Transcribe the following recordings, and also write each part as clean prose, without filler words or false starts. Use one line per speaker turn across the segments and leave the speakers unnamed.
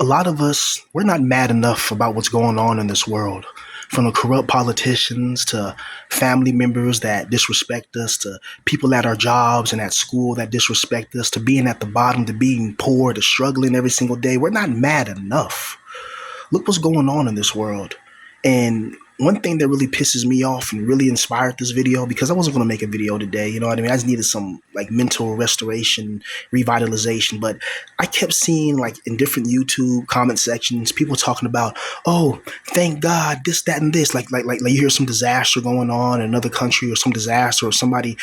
A lot of us, we're not mad enough about what's going on in this world. From the corrupt politicians to family members that disrespect us to people at our jobs and at school that disrespect us to being at the bottom to being poor to struggling every single day. We're not mad enough. Look what's going on in this world. And one thing that really pisses me off and really inspired this video, because I wasn't going to make a video today, you know what I mean? I just needed some like mental restoration, revitalization. But I kept seeing like in different YouTube comment sections, people talking about, oh, thank God, this, that, and this. Like you hear some disaster going on in another country or some disaster or somebody,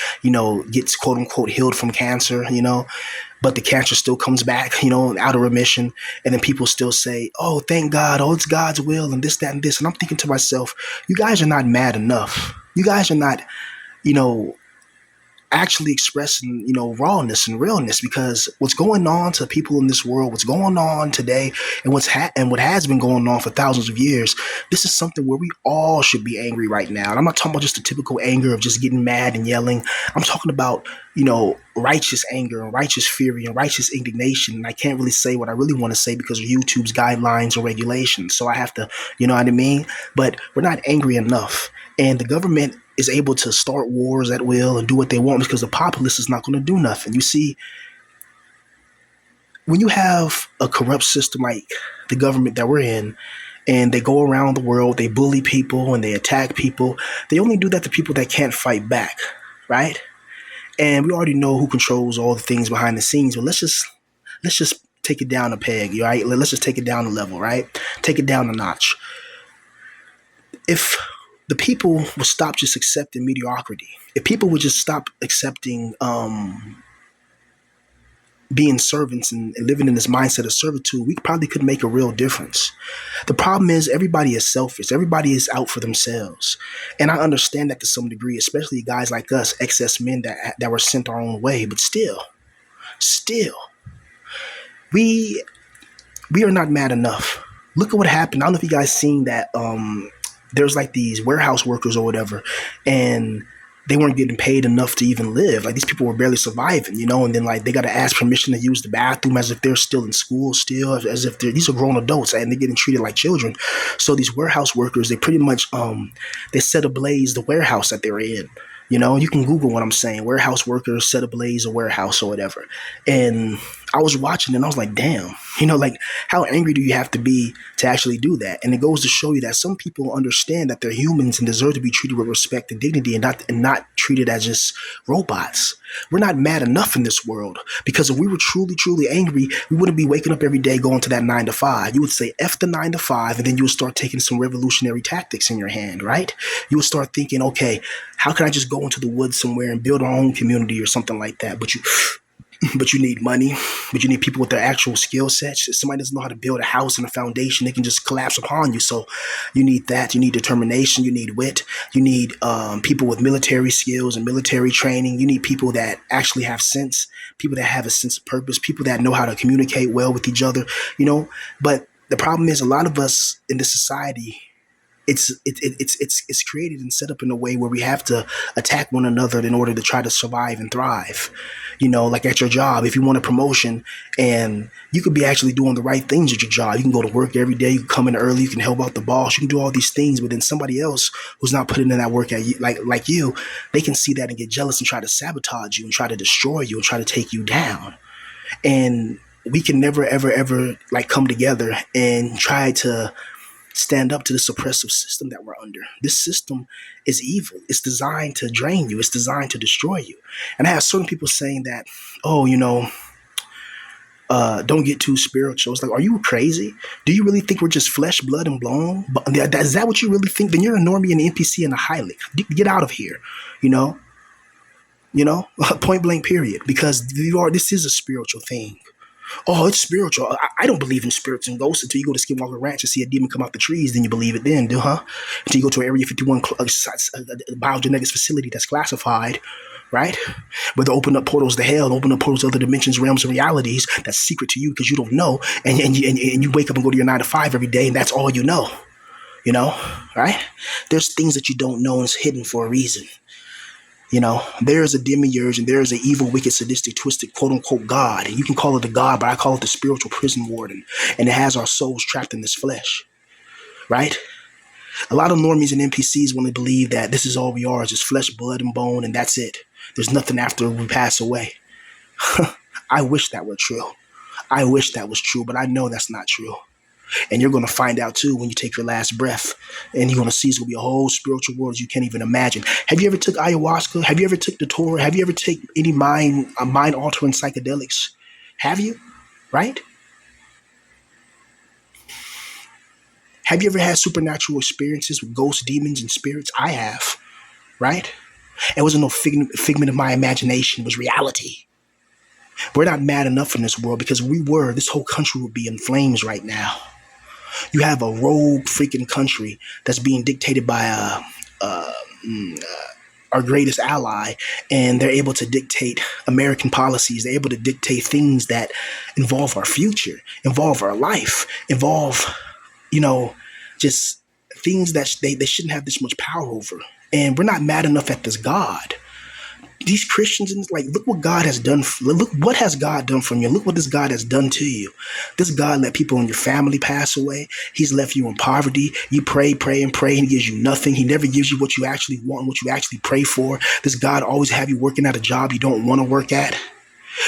gets quote unquote healed from cancer, but the cancer still comes back, out of remission. And then people still say, oh, thank God. Oh, it's God's will and this, that, and this. And I'm thinking to myself, you guys are not mad enough. You guys are not, you know, actually expressing, rawness and realness, because what's going on to people in this world, what's going on today, and what has been going on for thousands of years, this is something where we all should be angry right now. And I'm not talking about just the typical anger of just getting mad and yelling. I'm talking about, righteous anger and righteous fury and righteous indignation. And I can't really say what I really want to say because of YouTube's guidelines or regulations. So I have to, you know what I mean? But we're not angry enough. And the government is able to start wars at will and do what they want because the populace is not going to do nothing. You see, when you have a corrupt system like the government that we're in, and they go around the world, they bully people and they attack people, they only do that to people that can't fight back, right? And we already know who controls all the things behind the scenes, but let's just take it down a peg, right? Let's just take it down a level, right? Take it down a notch. If the people would stop just accepting mediocrity, if people would just stop accepting being servants and living in this mindset of servitude, we probably could make a real difference. The problem is everybody is selfish. Everybody is out for themselves. And I understand that to some degree, especially guys like us, excess men that were sent our own way. But still, we are not mad enough. Look at what happened. I don't know if you guys seen that there's like these warehouse workers or whatever, and they weren't getting paid enough to even live. Like these people were barely surviving, and then like they got to ask permission to use the bathroom as if they're still in school, still as if these are grown adults and they're getting treated like children. So these warehouse workers, they pretty much they set ablaze the warehouse that they're in. You can Google what I'm saying. Warehouse workers set ablaze a warehouse or whatever. And I was watching and I was like, damn, like how angry do you have to be to actually do that? And it goes to show you that some people understand that they're humans and deserve to be treated with respect and dignity and not treated as just robots. We're not mad enough in this world, because if we were truly, truly angry, we wouldn't be waking up every day going to that 9 to 5. You would say F the 9 to 5, and then you would start taking some revolutionary tactics in your hand, right? You would start thinking, okay, how can I just go into the woods somewhere and build our own community or something like that? But you need money, but you need people with their actual skill sets. If somebody doesn't know how to build a house and a foundation, they can just collapse upon you. So you need that. You need determination. You need wit. You need people with military skills and military training. You need people that actually have sense, people that have a sense of purpose, people that know how to communicate well with each other, But the problem is a lot of us in this society, it's created and set up in a way where we have to attack one another in order to try to survive and thrive. Like at your job, if you want a promotion and you could be actually doing the right things at your job, you can go to work every day, you can come in early, you can help out the boss, you can do all these things, but then somebody else who's not putting in that work at you, like you, they can see that and get jealous and try to sabotage you and try to destroy you and try to take you down. And we can never, ever, ever like come together and try to stand up to this oppressive system that we're under. This system is evil. It's designed to drain you. It's designed to destroy you. And I have certain people saying that, don't get too spiritual. It's like, are you crazy? Do you really think we're just flesh, blood, and bone? Is that what you really think? Then you're a normie, an NPC, and a Heilig. Get out of here, point blank period. Because this is a spiritual thing. Oh, it's spiritual. I don't believe in spirits and ghosts until you go to Skinwalker Ranch and see a demon come out the trees. Then you believe it then, huh? Until you go to an Area 51 biogenetics facility that's classified, right? Where they open up portals to hell, open up portals to other dimensions, realms, and realities that's secret to you because you don't know. And you wake up and go to your 9 to 5 every day, and that's all you know. Right? There's things that you don't know and it's hidden for a reason. There is a demiurge and there is an evil, wicked, sadistic, twisted, quote unquote God. And you can call it a God, but I call it the spiritual prison warden. And it has our souls trapped in this flesh, right? A lot of normies and NPCs want to believe that this is all we are, is just flesh, blood, and bone, and that's it. There's nothing after we pass away. I wish that were true. I wish that was true, but I know that's not true. And you're going to find out too when you take your last breath. And you're going to see it's going to be a whole spiritual world you can't even imagine. Have you ever took ayahuasca? Have you ever took the Torah? Have you ever taken any mind altering psychedelics? Have you? Right? Have you ever had supernatural experiences with ghosts, demons, and spirits? I have. Right? It wasn't no figment of my imagination. It was reality. We're not mad enough in this world, because if we were, this whole country would be in flames right now. You have a rogue freaking country that's being dictated by our greatest ally, and they're able to dictate American policies. They're able to dictate things that involve our future, involve our life, involve, you know, just things that they shouldn't have this much power over. And we're not mad enough at this God. These Christians, and like, look what God has done. Look what has God done from you. Look what this God has done to you. This God let people in your family pass away. He's left you in poverty. You pray, pray, and pray, and he gives you nothing. He never gives you what you actually want and what you actually pray for. This God always have you working at a job you don't want to work at.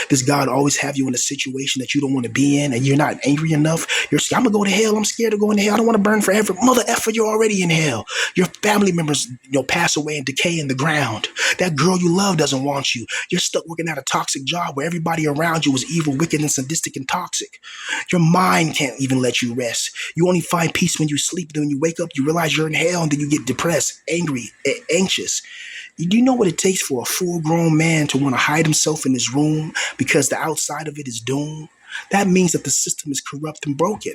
Does God always have you in a situation that you don't want to be in, and you're not angry enough? You're scared, I'm going to go to hell. I'm scared of going to hell. I don't want to burn forever. Mother effer, you're already in hell. Your family members, pass away and decay in the ground. That girl you love doesn't want you. You're stuck working at a toxic job where everybody around you is evil, wicked, and sadistic and toxic. Your mind can't even let you rest. You only find peace when you sleep. Then when you wake up, you realize you're in hell, and then you get depressed, angry, anxious. Do you know what it takes for a full-grown man to want to hide himself in his room because the outside of it is doom? That means that the system is corrupt and broken,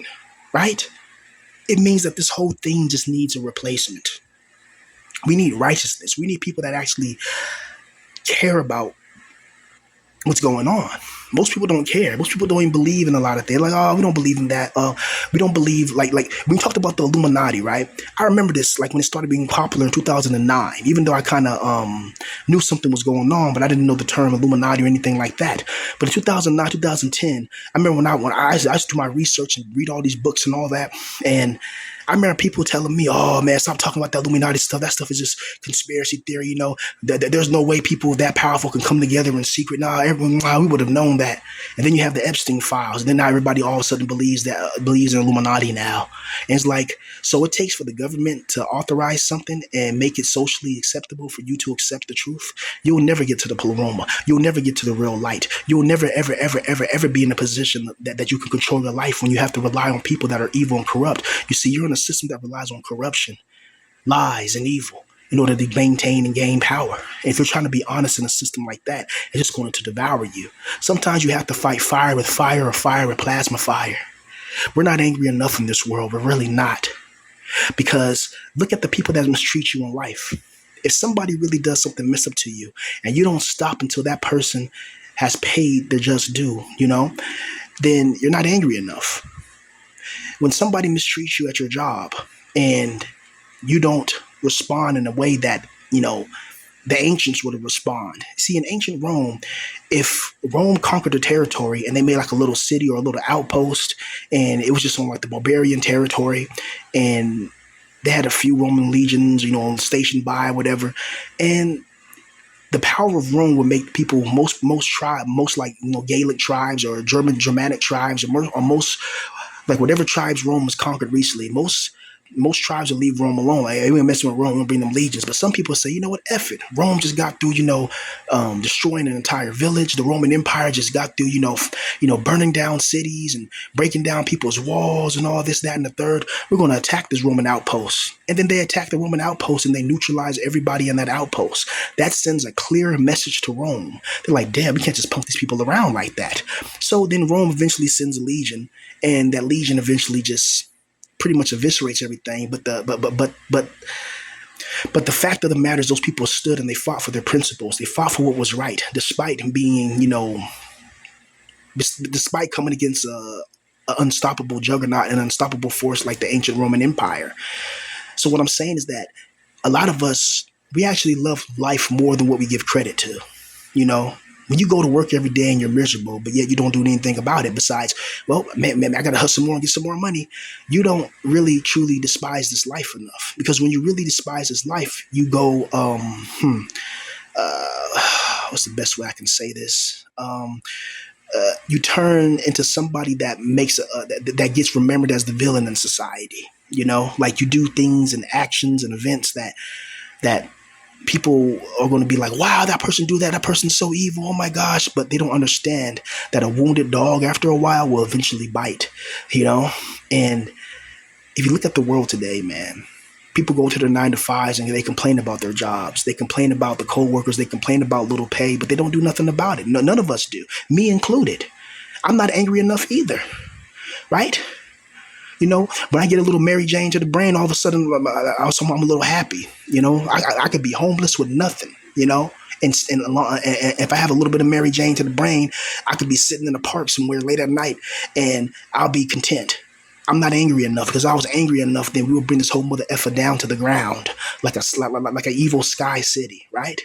right? It means that this whole thing just needs a replacement. We need righteousness. We need people that actually care about what's going on. Most people don't care. Most people don't even believe in a lot of things. Like, oh, we don't believe in that. We don't believe, like we talked about the Illuminati, right? I remember this, like when it started being popular in 2009, even though I kind of knew something was going on, but I didn't know the term Illuminati or anything like that. But in 2009, 2010, I remember when I used to do my research and read all these books and all that. And I remember people telling me, oh man, stop talking about that Illuminati stuff. That stuff is just conspiracy theory, there's no way people that powerful can come together in secret. We would have known that. And then you have the Epstein files. And then now everybody all of a sudden believes in Illuminati now. And it's like, so it takes for the government to authorize something and make it socially acceptable for you to accept the truth. You'll never get to the pleroma. You'll never get to the real light. You'll never, ever, ever, ever, ever be in a position that you can control your life when you have to rely on people that are evil and corrupt. You see, you're in a system that relies on corruption, lies, and evil in order to maintain and gain power. And if you're trying to be honest in a system like that, it's just going to devour you. Sometimes you have to fight fire with fire or fire with plasma fire. We're not angry enough in this world. We're really not. Because look at the people that mistreat you in life. If somebody really does something mess up to you and you don't stop until that person has paid their just due, then you're not angry enough. When somebody mistreats you at your job and you don't respond in a way that, the ancients would have responded. See, in ancient Rome, if Rome conquered a territory and they made like a little city or a little outpost, and it was just on like the barbarian territory, and they had a few Roman legions, stationed by whatever, and the power of Rome would make people, most like Gaelic tribes or Germanic tribes or most like whatever tribes Rome has conquered recently, most tribes will leave Rome alone. Like, we ain't messing with Rome, we don't bring them legions. But some people say, you know what, F it. Rome just got through, destroying an entire village. The Roman Empire just got through, burning down cities and breaking down people's walls and all this, that, and the third. We're going to attack this Roman outpost. And then they attack the Roman outpost and they neutralize everybody in that outpost. That sends a clear message to Rome. They're like, damn, we can't just pump these people around like that. So then Rome eventually sends a legion, and that legion eventually just pretty much eviscerates everything. But the fact of the matter is, those people stood and they fought for their principles. They fought for what was right, despite being, despite coming against a unstoppable juggernaut, an unstoppable force like the ancient Roman Empire. So what I'm saying is that a lot of us We actually love life more than what we give credit to. You know, when you go to work every day and you're miserable, but yet you don't do anything about it besides, well, man, I gotta hustle more and get some more money. You don't really truly despise this life enough. Because when you really despise this life, you go, what's the best way I can say this? You turn into somebody that makes that gets remembered as the villain in society. You know, like you do things and actions and events that people are going to be like, wow, that person do that. That person's so evil. Oh my gosh. But they don't understand that a wounded dog after a while will eventually bite, you know? And if you look at the world today, man, people go to their 9 to 5s and they complain about their jobs. They complain about the co-workers. They complain about little pay, but they don't do nothing about it. No, none of us do, me included. I'm not angry enough either, right? You know, when I get a little Mary Jane to the brain, all of a sudden I'm a little happy. You know, I could be homeless with nothing. You know, and if I have a little bit of Mary Jane to the brain, I could be sitting in a park somewhere late at night, and I'll be content. I'm not angry enough because I was angry enough, then we would bring this whole mother effer down to the ground like an evil sky city, right?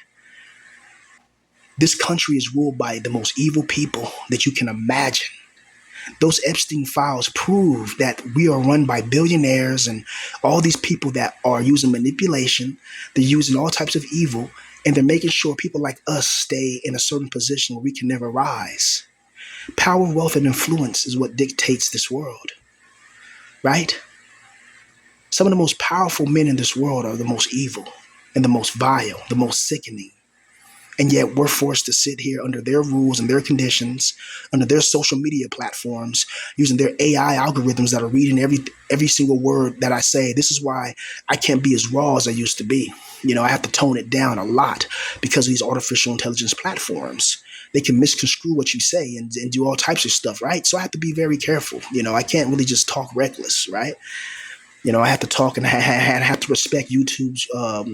This country is ruled by the most evil people that you can imagine. Those Epstein files prove that we are run by billionaires and all these people that are using manipulation. They're using all types of evil, and they're making sure people like us stay in a certain position where we can never rise. Power, wealth, and influence is what dictates this world, right? Some of the most powerful men in this world are the most evil and the most vile, the most sickening. And yet we're forced to sit here under their rules and their conditions, under their social media platforms, using their AI algorithms that are reading every single word that I say. This is why I can't be as raw as I used to be. You know, I have to tone it down a lot because of these artificial intelligence platforms. They can misconstrue what you say and do all types of stuff, right? So I have to be very careful. You know, I can't really just talk reckless, right? You know, I have to talk and have to respect I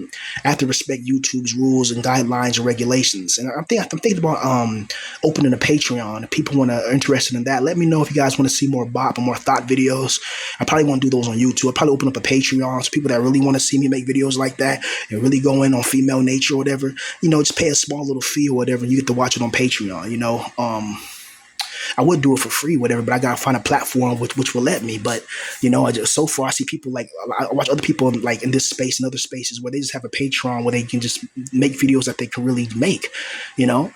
have to respect YouTube's rules and guidelines and regulations. And I'm thinking about opening a Patreon. If people are interested in that, let me know if you guys want to see more bop and more thought videos. I probably won't do those on YouTube. I'll probably open up a Patreon so people that really want to see me make videos like that and really go in on female nature or whatever. You know, just pay a small little fee or whatever. And you get to watch it on Patreon. You know. I would do it for free, whatever, but I gotta find a platform which will let me. But you know, so far I see people like I watch other people like in this space and other spaces where they just have a Patreon where they can just make videos that they can really make, you know,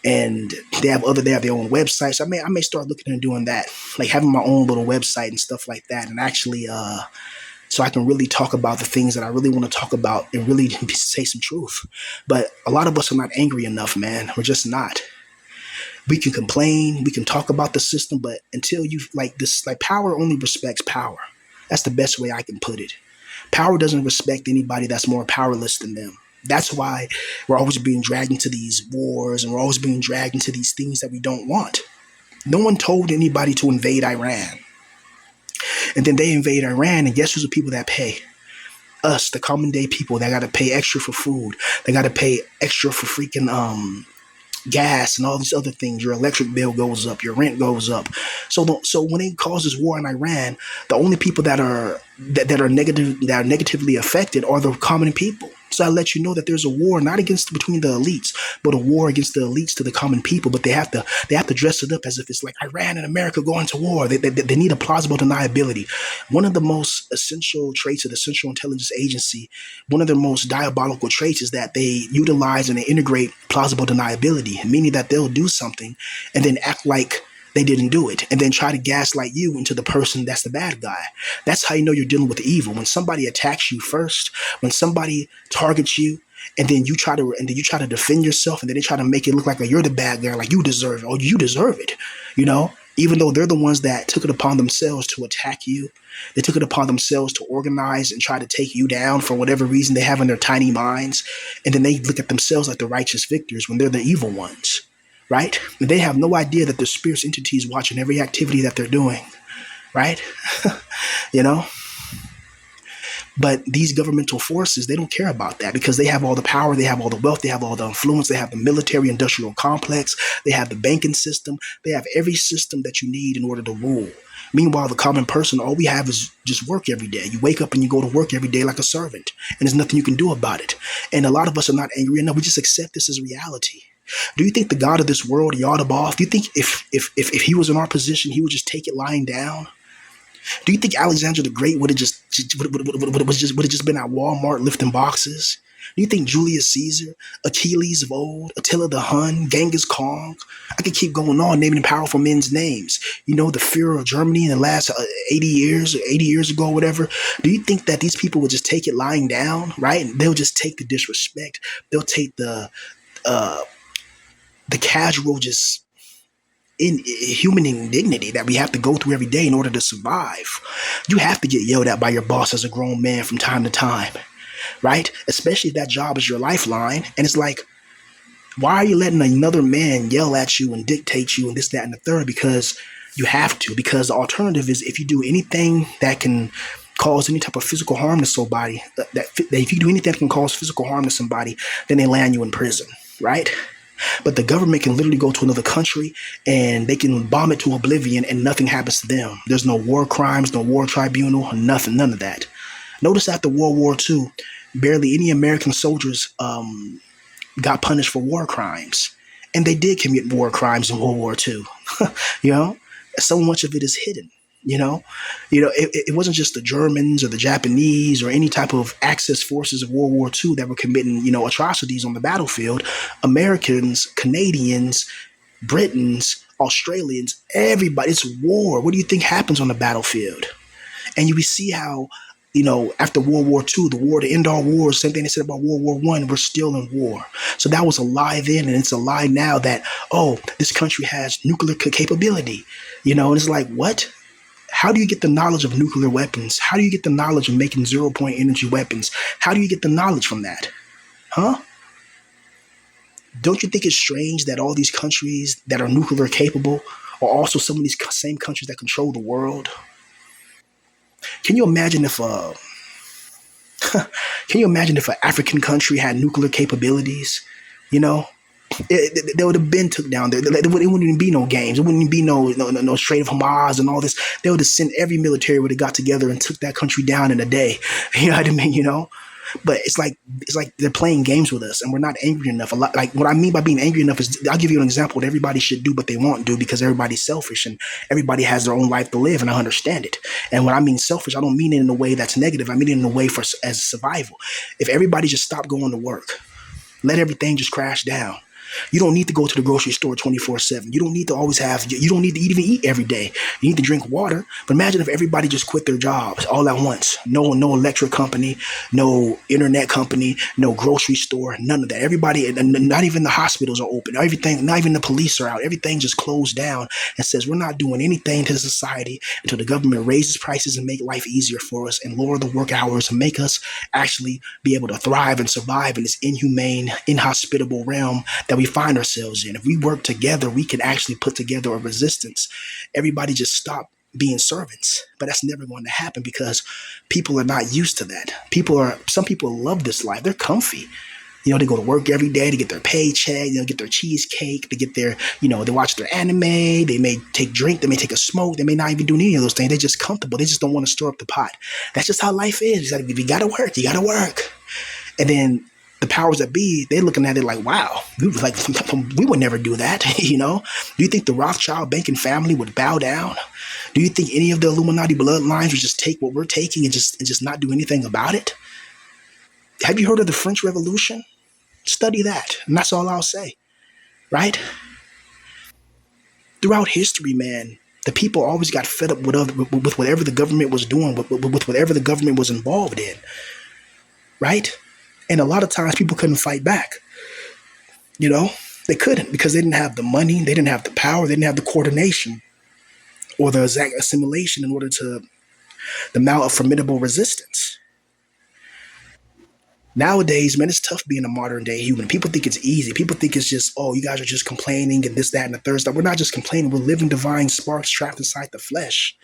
and they have their own websites. I may start looking and doing that, like having my own little website and stuff like that, and actually so I can really talk about the things that I really want to talk about and really say some truth. But a lot of us are not angry enough, man. We're just not. We can complain, we can talk about the system, but until you like this, like power only respects power. That's the best way I can put it. Power doesn't respect anybody that's more powerless than them. That's why we're always being dragged into these wars and we're always being dragged into these things that we don't want. No one told anybody to invade Iran. And then they invade Iran, and guess who's the people that pay? Us, the common day people that got to pay extra for food. They got to pay extra for freaking gas and all these other things. Your electric bill goes up, your rent goes up. So when it causes war in Iran, the only people that are negatively affected are the common people. So I let you know that there's a war not between the elites, but a war against the elites to the common people. But they have to dress it up as if it's like Iran and America going to war. They need a plausible deniability. One of the most essential traits of the Central Intelligence Agency, one of their most diabolical traits is that they utilize and they integrate plausible deniability, meaning that they'll do something and then act like they didn't do it and then try to gaslight you into the person that's the bad guy. That's how you know you're dealing with evil. When somebody attacks you first, when somebody targets you, and then you try to defend yourself, and then they try to make it look like you're the bad guy, like you deserve it, or you deserve it, you know, even though they're the ones that took it upon themselves to attack you. They took it upon themselves to organize and try to take you down for whatever reason they have in their tiny minds. And then they look at themselves like the righteous victors when they're the evil ones. Right? And they have no idea that the spirit's entity is watching every activity that they're doing. Right? You know? But these governmental forces, they don't care about that because they have all the power, they have all the wealth, they have all the influence, they have the military industrial complex, they have the banking system, they have every system that you need in order to rule. Meanwhile, the common person, all we have is just work every day. You wake up and you go to work every day like a servant, and there's nothing you can do about it. And a lot of us are not angry enough. We just accept this as reality. Do you think the God of this world, Yaldabaoth, do you think if he was in our position, he would just take it lying down? Do you think Alexander the Great would have just been at Walmart lifting boxes? Do you think Julius Caesar, Achilles of old, Attila the Hun, Genghis Khan? I could keep going on naming powerful men's names. You know, the Führer of Germany in the last 80 years ago, whatever. Do you think that these people would just take it lying down, right? And they'll just take the disrespect. They'll take uh, the casual just in human indignity that we have to go through every day in order to survive. You have to get yelled at by your boss as a grown man from time to time, right? Especially if that job is your lifeline. And it's like, why are you letting another man yell at you and dictate you and this, that, and the third? Because you have to. Because the alternative is if you do anything that can cause any type of physical harm to somebody, that if you do anything that can cause physical harm to somebody, then they land you in prison, right? But the government can literally go to another country and they can bomb it to oblivion and nothing happens to them. There's no war crimes, no war tribunal, nothing, none of that. Notice after World War II, barely any American soldiers got punished for war crimes. And they did commit war crimes in World War II. You know, so much of it is hidden. It wasn't just the Germans or the Japanese or any type of Axis forces of World War II that were committing, atrocities on the battlefield. Americans, Canadians, Britons, Australians, everybody. It's war. What do you think happens on the battlefield? And you see how, after World War II, the war to end all wars, same thing they said about World War One, we're still in war. So that was a lie then, and it's a lie now that, this country has nuclear capability. And it's like, what? How do you get the knowledge of nuclear weapons? How do you get the knowledge of making zero-point energy weapons? How do you get the knowledge from that? Huh? Don't you think it's strange that all these countries that are nuclear capable are also some of these same countries that control the world? Can you imagine if an African country had nuclear capabilities? You know, they would have been took down there. It wouldn't even be no games. It wouldn't even be no Strait of Hamas and all this. They would have sent every military would have got together and took that country down in a day. You know what I mean? But it's like they're playing games with us, and we're not angry enough. A lot, like what I mean by being angry enough is, I'll give you an example. What everybody should do, but they won't do because everybody's selfish and everybody has their own life to live, and I understand it. And when I mean selfish, I don't mean it in a way that's negative. I mean it in a way as survival. If everybody just stopped going to work, let everything just crash down. You don't need to go to the grocery store 24/7. You don't need to always you don't need to even eat every day. You need to drink water. But imagine if everybody just quit their jobs all at once. No electric company, no internet company, no grocery store, none of that. Everybody, and not even the hospitals are open. Everything, not even the police are out. Everything just closed down and says we're not doing anything to society until the government raises prices and make life easier for us and lower the work hours and make us actually be able to thrive and survive in this inhumane, inhospitable realm that we find ourselves in. If we work together, we can actually put together a resistance. Everybody just stop being servants. But that's never going to happen because people are not used to that. Some people love this life. They're comfy. They go to work every day to get their paycheck, get their cheesecake, they get their, they watch their anime, they may drink, they may take a smoke, they may not even do any of those things. They're just comfortable. They just don't want to stir up the pot. That's just how life is. If you gotta work, you gotta work. And then the powers that be, they're looking at it like, wow, we would never do that. Do you think the Rothschild banking family would bow down? Do you think any of the Illuminati bloodlines would just take what we're taking and just not do anything about it? Have you heard of the French Revolution? Study that, and that's all I'll say, right? Throughout history, man, the people always got fed up with whatever the government was doing, with whatever the government was involved in, right? And a lot of times people couldn't fight back. They couldn't because they didn't have the money, they didn't have the power, they didn't have the coordination or the exact assimilation in order to the mount a formidable resistance. Nowadays, man, it's tough being a modern day human. People think it's easy. People think it's just, you guys are just complaining and this, that, and the third stuff. We're not just complaining. We're living divine sparks trapped inside the flesh.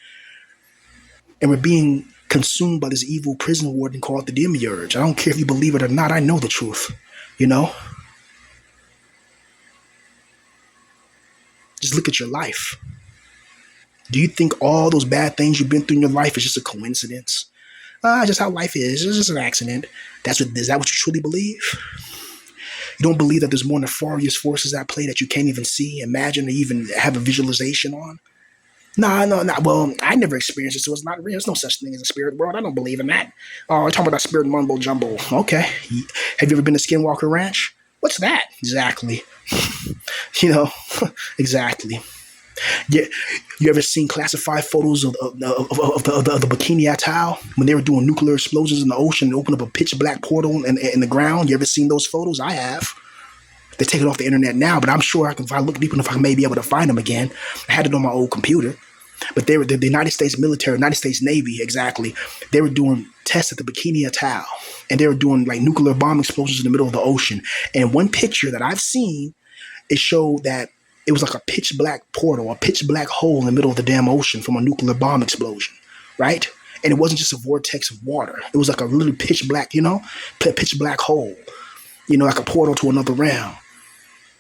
And we're being consumed by this evil prison warden called the Demiurge. I don't care if you believe it or not. I know the truth. You know, just look at your life. Do you think all those bad things you've been through in your life is just a coincidence? Just how life is. It's just an accident. Is that what you truly believe? You don't believe that there's more nefarious forces at play that you can't even see, imagine, or even have a visualization on? No, no, no. Well, I never experienced it, so it's not real. There's no such thing as a spirit world. I don't believe in that. Oh, you're talking about that spirit mumbo jumbo. Okay. Have you ever been to Skinwalker Ranch? What's that? Exactly. You know, exactly. Yeah, you ever seen classified photos of the Bikini Atoll when they were doing nuclear explosions in the ocean and open up a pitch black portal in the ground? You ever seen those photos? I have. They take it off the internet now, but I'm sure I can. If I look deep enough, I may be able to find them again. I had it on my old computer. But they were the United States military, United States Navy, exactly. They were doing tests at the Bikini Atoll, and they were doing like nuclear bomb explosions in the middle of the ocean. And one picture that I've seen, it showed that it was like a pitch black portal, a pitch black hole in the middle of the damn ocean from a nuclear bomb explosion, right? And it wasn't just a vortex of water. It was like a little pitch black, pitch black hole, like a portal to another realm.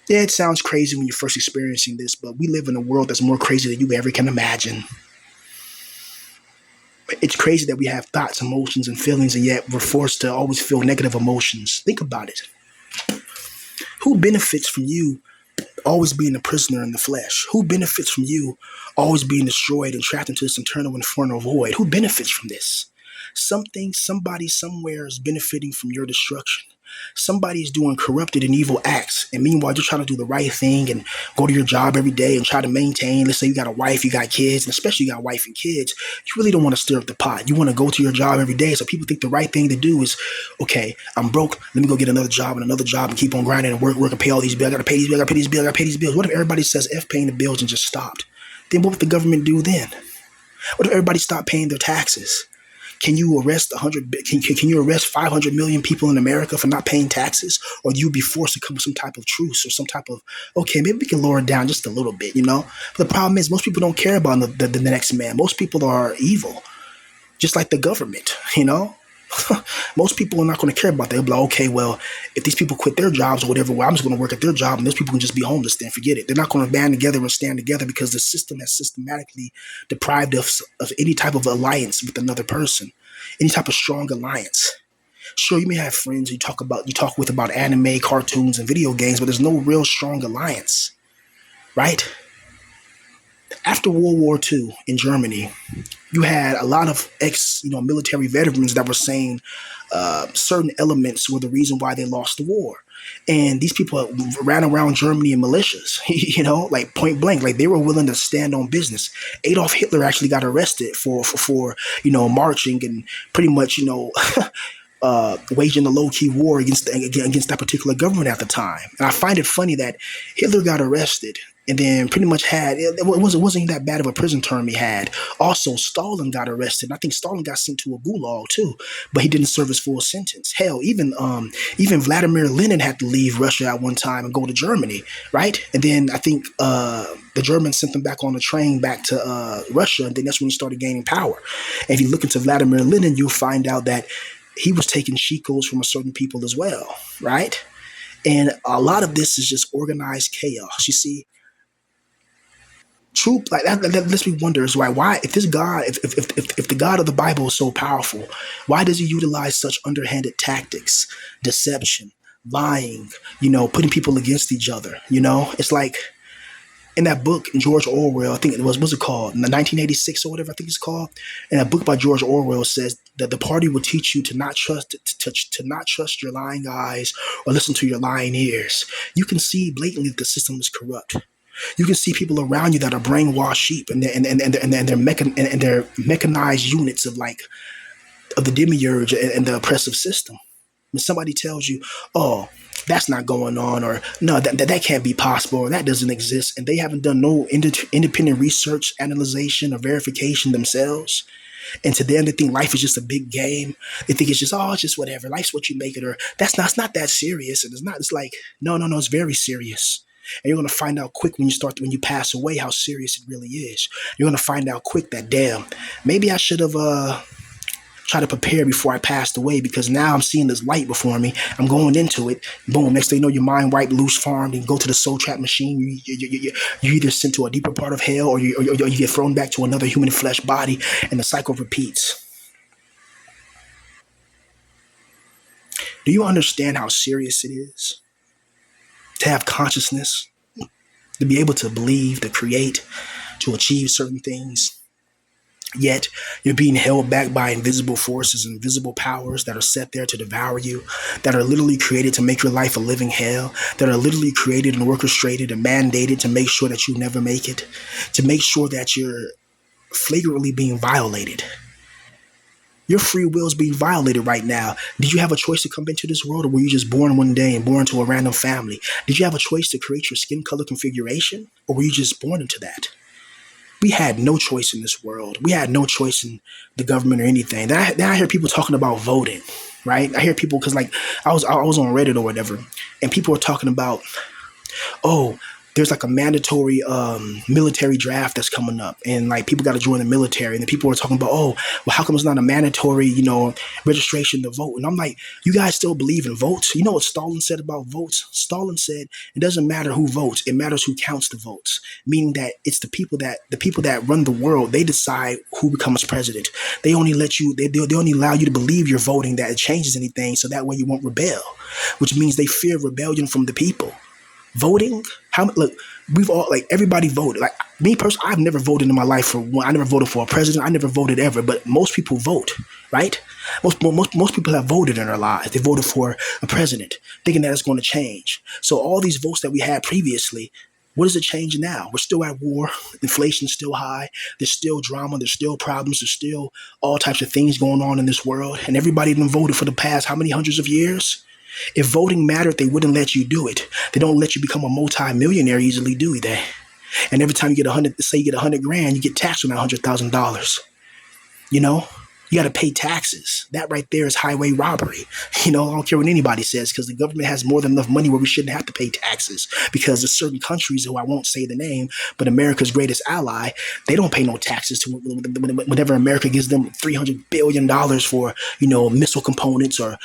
Yeah, it sounds crazy when you're first experiencing this, but we live in a world that's more crazy than you ever can imagine. It's crazy that we have thoughts, emotions, and feelings, and yet we're forced to always feel negative emotions. Think about it. Who benefits from you always being a prisoner in the flesh? Who benefits from you always being destroyed and trapped into this eternal infernal void? Who benefits from this? Something, somebody, somewhere is benefiting from your destruction. Somebody's doing corrupted and evil acts, and meanwhile you're trying to do the right thing and go to your job every day and try to maintain. Let's say you got a wife, you got kids, and especially you got a wife and kids. You really don't want to stir up the pot. You want to go to your job every day. So people think the right thing to do is, okay, I'm broke. Let me go get another job and keep on grinding and work and pay all these bills. I gotta pay these bills. I gotta pay these bills. I gotta pay these bills. What if everybody says F paying the bills and just stopped? Then what would the government do then? What if everybody stopped paying their taxes? Can you arrest 100? Can you arrest 500 million people in America for not paying taxes, or do you be forced to come with some type of truce or some type of okay, maybe we can lower it down just a little bit, But the problem is most people don't care about the next man. Most people are evil, just like the government. Most people are not going to care about that. They'll be like, okay, well, if these people quit their jobs or whatever, well, I'm just going to work at their job, and those people can just be homeless. Then forget it. They're not going to band together and stand together because the system has systematically deprived us of any type of alliance with another person, any type of strong alliance. Sure, you may have friends you talk with about anime, cartoons, and video games, but there's no real strong alliance, right? After World War II in Germany, you had a lot of military veterans that were saying certain elements were the reason why they lost the war. And these people ran around Germany in militias, like point blank, like they were willing to stand on business. Adolf Hitler actually got arrested for marching and pretty much, waging a low-key war against that particular government at the time. And I find it funny that Hitler got arrested and then pretty much it wasn't that bad of a prison term he had. Also, Stalin got arrested. And I think Stalin got sent to a gulag too, but he didn't serve his full sentence. Hell, even Vladimir Lenin had to leave Russia at one time and go to Germany, right? And then I think the Germans sent them back on a train back to Russia, and then that's when he started gaining power. And if you look into Vladimir Lenin, you'll find out that he was taking cheat codes from a certain people as well, right? And a lot of this is just organized chaos. You see, truth like that lets me wonder is why if this God, if the God of the Bible is so powerful, why does he utilize such underhanded tactics, deception, lying, putting people against each other? It's like in that book, George Orwell, I think what's it called? 1986 or whatever I think it's called. And a book by George Orwell says that the party will teach you to not trust your lying eyes or listen to your lying ears. You can see blatantly that the system is corrupt. You can see people around you that are brainwashed sheep, and they're mechanized units of the demiurge and the oppressive system. When somebody tells you, "Oh, that's not going on," or "No, that can't be possible," or "That doesn't exist," and they haven't done no independent research, analyzation, or verification themselves, and to them they think life is just a big game. They think it's just whatever. Life's what you make it, or it's not that serious, and it's not. It's like no, it's very serious. And you're going to find out quick when you pass away how serious it really is. You're going to find out quick that, damn, maybe I should have Try to prepare before I passed away because now I'm seeing this light before me. I'm going into it. Boom. Next thing you know, your mind wiped, loose, farmed, and go to the soul trap machine. You either sent to a deeper part of hell or you get thrown back to another human flesh body, and the cycle repeats. Do you understand how serious it is to have consciousness, to be able to believe, to create, to achieve certain things? Yet you're being held back by invisible forces, invisible powers that are set there to devour you, that are literally created to make your life a living hell, that are literally created and orchestrated and mandated to make sure that you never make it, to make sure that you're flagrantly being violated. Your free will is being violated right now. Did you have a choice to come into this world, or were you just born one day and born to a random family? Did you have a choice to create your skin color configuration, or were you just born into that? We had no choice in this world. We had no choice in the government or anything. Then I hear people talking about voting, right? I hear people because like I was on Reddit or whatever, and people were talking about, oh, there's like a mandatory military draft that's coming up, and like people got to join the military, and the people are talking about, oh, well, how come it's not a mandatory, registration to vote? And I'm like, you guys still believe in votes? You know what Stalin said about votes? Stalin said it doesn't matter who votes; it matters who counts the votes. Meaning that it's the people that run the world. They decide who becomes president. They only let you. They only allow you to believe you're voting, that it changes anything, so that way you won't rebel. Which means they fear rebellion from the people. Voting, look, we've all, like, everybody voted. Like me personally, I've never voted in my life for one. I never voted for a president. I never voted ever. But most people vote, right? Most people have voted in their lives. They voted for a president, thinking that it's going to change. So all these votes that we had previously, what does it change now? We're still at war. Inflation's still high. There's still drama. There's still problems. There's still all types of things going on in this world. And everybody done voted for the past how many hundreds of years? If voting mattered, they wouldn't let you do it. They don't let you become a multi-millionaire easily, do they? And every time you get 100, say you get 100 grand, you get taxed on that $100,000. You know, you got to pay taxes. That right there is highway robbery. I don't care what anybody says, because the government has more than enough money where we shouldn't have to pay taxes. Because there's certain countries, who I won't say the name, but America's greatest ally, they don't pay no taxes to whenever America gives them $300 billion for missile components or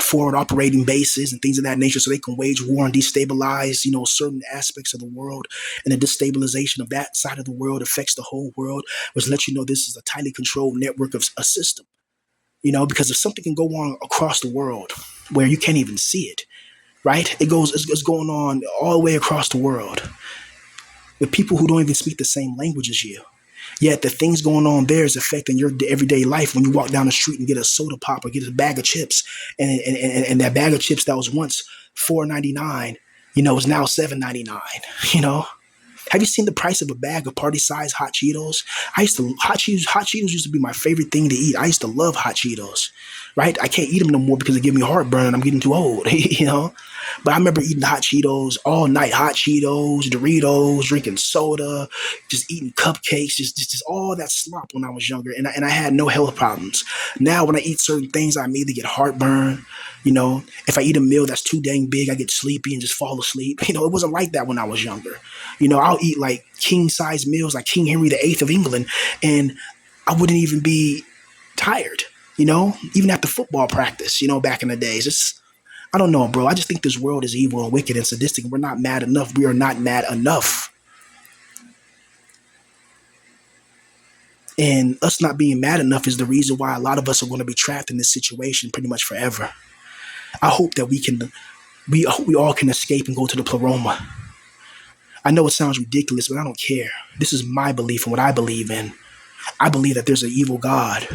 forward operating bases and things of that nature, so they can wage war and destabilize certain aspects of the world. And the destabilization of that side of the world affects the whole world, which lets you know this is a tightly controlled network of a system. Because if something can go on across the world where you can't even see it, right? It's going on all the way across the world with people who don't even speak the same language as you. Yet the things going on there is affecting your everyday life when you walk down the street and get a soda pop or get a bag of chips. And that bag of chips that was once $4.99, is now $7.99. Have you seen the price of a bag of party size hot Cheetos? Hot Cheetos used to be my favorite thing to eat. I used to love hot Cheetos, right? I can't eat them no more because they give me heartburn and I'm getting too old, But I remember eating hot Cheetos all night, hot Cheetos, Doritos, drinking soda, just eating cupcakes, just all that slop when I was younger. And I had no health problems. Now when I eat certain things, I immediately get heartburn. If I eat a meal that's too dang big, I get sleepy and just fall asleep. It wasn't like that when I was younger. I'll eat like king size meals like King Henry VIII of England, and I wouldn't even be tired, even after football practice, back in the days. I don't know, bro. I just think this world is evil and wicked and sadistic. We're not mad enough. We are not mad enough. And us not being mad enough is the reason why a lot of us are going to be trapped in this situation pretty much forever. I hope that we all can escape and go to the pleroma. I know it sounds ridiculous, but I don't care. This is my belief and what I believe in. I believe that there's an evil God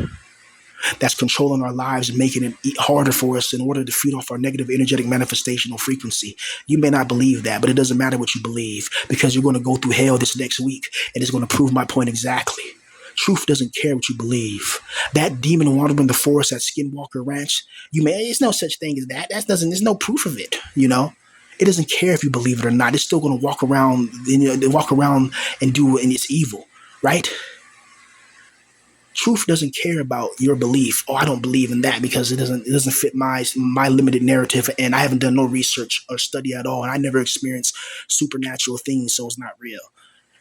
that's controlling our lives and making it harder for us in order to feed off our negative energetic manifestational frequency. You may not believe that, but it doesn't matter what you believe, because you're going to go through hell this next week, and it's going to prove my point exactly. Truth doesn't care what you believe. That demon wandering the forest at Skinwalker Ranch, there's no such thing as that. There's no proof of it, It doesn't care if you believe it or not. It's still going to walk around, and do, and it's evil, right? Truth doesn't care about your belief. Oh, I don't believe in that because it doesn't fit my limited narrative, and I haven't done no research or study at all, and I never experienced supernatural things, so it's not real.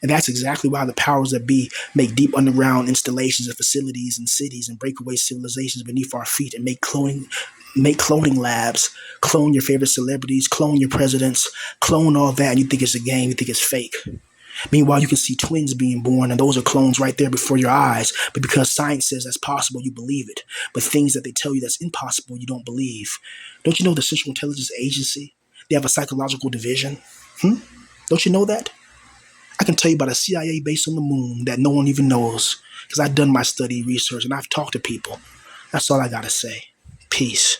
And that's exactly why the powers that be make deep underground installations and facilities in cities and breakaway civilizations beneath our feet and make cloning labs, clone your favorite celebrities, clone your presidents, clone all that, and you think it's a game, you think it's fake. Meanwhile, you can see twins being born, and those are clones right there before your eyes. But because science says that's possible, you believe it. But things that they tell you that's impossible, you don't believe. Don't you know the Central Intelligence Agency? They have a psychological division. Hmm? Don't you know that? I can tell you about a CIA base on the moon that no one even knows because I've done my study research and I've talked to people. That's all I gotta say. Peace.